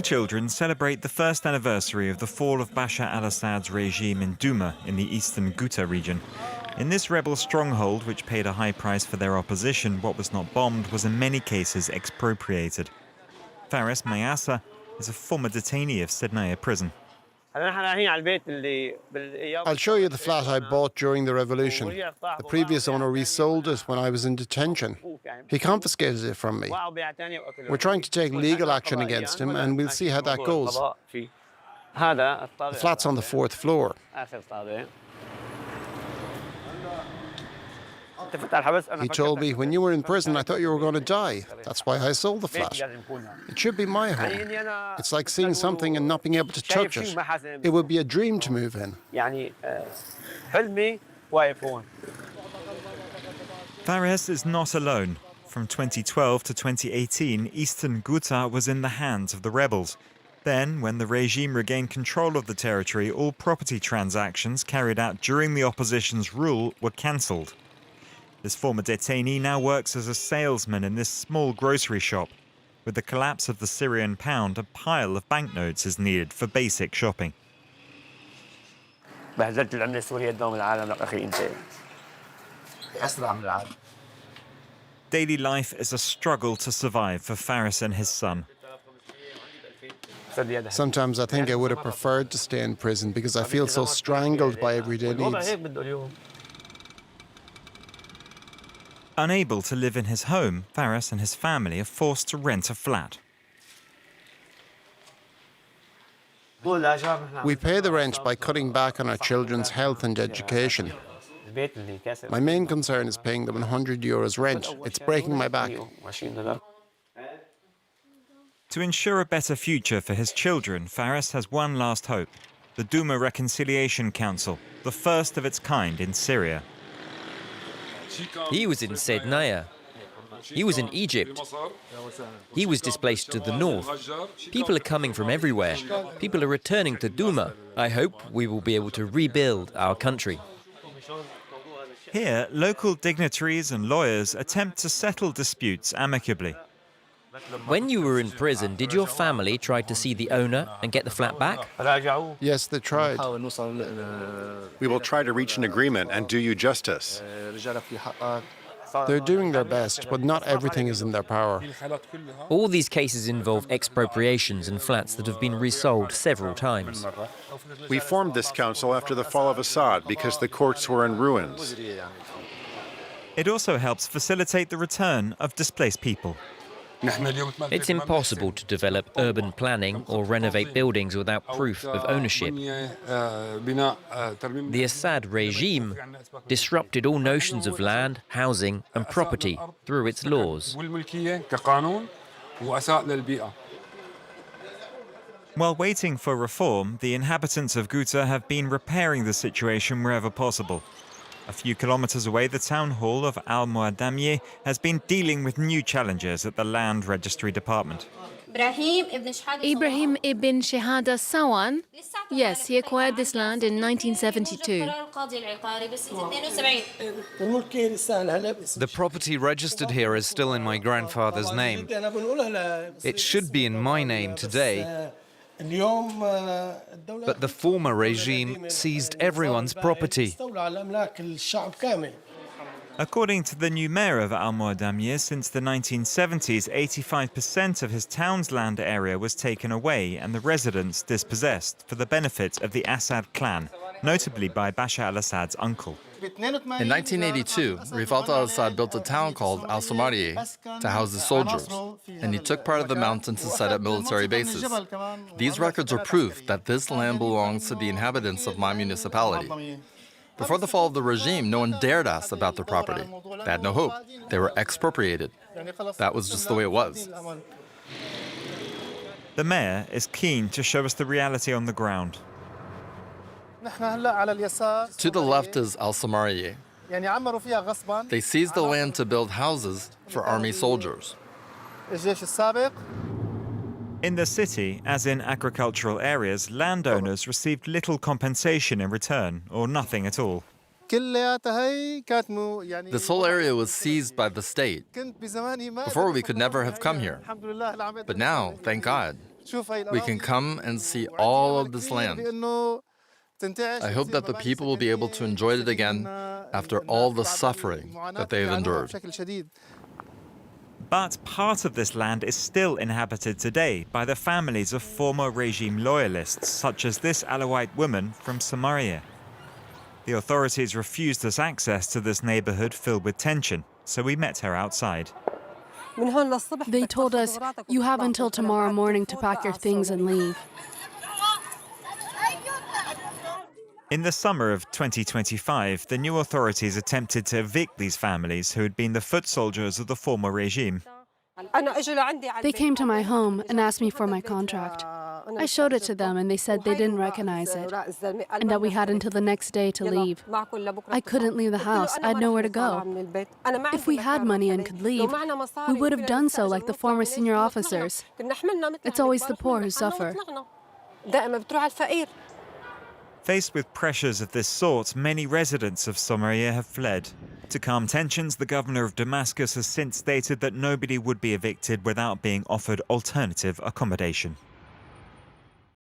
children celebrate the first anniversary of the fall of Bashar al-Assad's regime in Duma in the eastern Ghouta region. In this rebel stronghold, which paid a high price for their opposition, what was not bombed was in many cases expropriated. Faris Mayasa is a former detainee of Sednaya prison. I'll show you the flat I bought during the revolution. The previous owner resold it when I was in detention. He confiscated it from me. We're trying to take legal action against him, and we'll see how that goes. The flat's on the 4th floor. He told me, when you were in prison, I thought you were going to die. That's why I sold the flat. It should be my home. It's like seeing something and not being able to touch it. It would be a dream to move in. Faris is not alone. From 2012 to 2018, eastern Ghouta was in the hands of the rebels. Then, when the regime regained control of the territory, all property transactions carried out during the opposition's rule were cancelled. This former detainee now works as a salesman in this small grocery shop. With the collapse of the Syrian pound, a pile of banknotes is needed for basic shopping. Daily life is a struggle to survive for Faris and his son. Sometimes I think I would have preferred to stay in prison because I feel so strangled by everyday needs. Unable to live in his home, Faris and his family are forced to rent a flat. We pay the rent by cutting back on our children's health and education. My main concern is paying them €100 rent. It's breaking my back. To ensure a better future for his children, Faris has one last hope: the Duma Reconciliation Council, the first of its kind in Syria. He was in Sednaya. He was in Egypt. He was displaced to the north. People are coming from everywhere. People are returning to Duma. I hope we will be able to rebuild our country. Here, local dignitaries and lawyers attempt to settle disputes amicably. When you were in prison, did your family try to see the owner and get the flat back? Yes, they tried. We will try to reach an agreement and do you justice. They're doing their best, but not everything is in their power. All these cases involve expropriations and flats that have been resold several times. We formed this council after the fall of Assad because the courts were in ruins. It also helps facilitate the return of displaced people. It's impossible to develop urban planning or renovate buildings without proof of ownership. The Assad regime disrupted all notions of land, housing and property through its laws. While waiting for reform, the inhabitants of Ghouta have been repairing the situation wherever possible. A few kilometers away, the town hall of al-Muaddamiyeh has been dealing with new challenges at the Land Registry Department. Ibrahim ibn Shahada Sawan, yes, he acquired this land in 1972. The property registered here is still in my grandfather's name. It should be in my name today. But the former regime seized everyone's property. According to the new mayor of al-Muaddamiyeh, since the 1970s, 85% of his town's land area was taken away and the residents dispossessed for the benefit of the Assad clan, notably by Bashar al-Assad's uncle. In 1982, Rifat al-Assad built a town called al-Shamaa to house the soldiers, and he took part of the mountains to set up military bases. These records are proof that this land belongs to the inhabitants of my municipality. Before the fall of the regime, no one dared ask about their property. They had no hope. They were expropriated. That was just the way it was. The mayor is keen to show us the reality on the ground. To the left is al-Shamaa. They seized the land to build houses for army soldiers. In the city, as in agricultural areas, landowners received little compensation in return, or nothing at all. This whole area was seized by the state. Before, we could never have come here. But now, thank God, We can come and see all of this land. I hope that the people will be able to enjoy it again after all the suffering that they have endured. But part of this land is still inhabited today by the families of former regime loyalists, such as this Alawite woman from Samaria. The authorities refused us access to this neighborhood filled with tension, so we met her outside. They told us, you have until tomorrow morning to pack your things and leave. In the summer of 2025, the new authorities attempted to evict these families who had been the foot soldiers of the former regime. They came to my home and asked me for my contract. I showed it to them and they said they didn't recognize it and that we had until the next day to leave. I couldn't leave the house. I had nowhere to go. If we had money and could leave, we would have done so like the former senior officers. It's always the poor who suffer. Faced with pressures of this sort, many residents of Samaria have fled. To calm tensions, the governor of Damascus has since stated that nobody would be evicted without being offered alternative accommodation.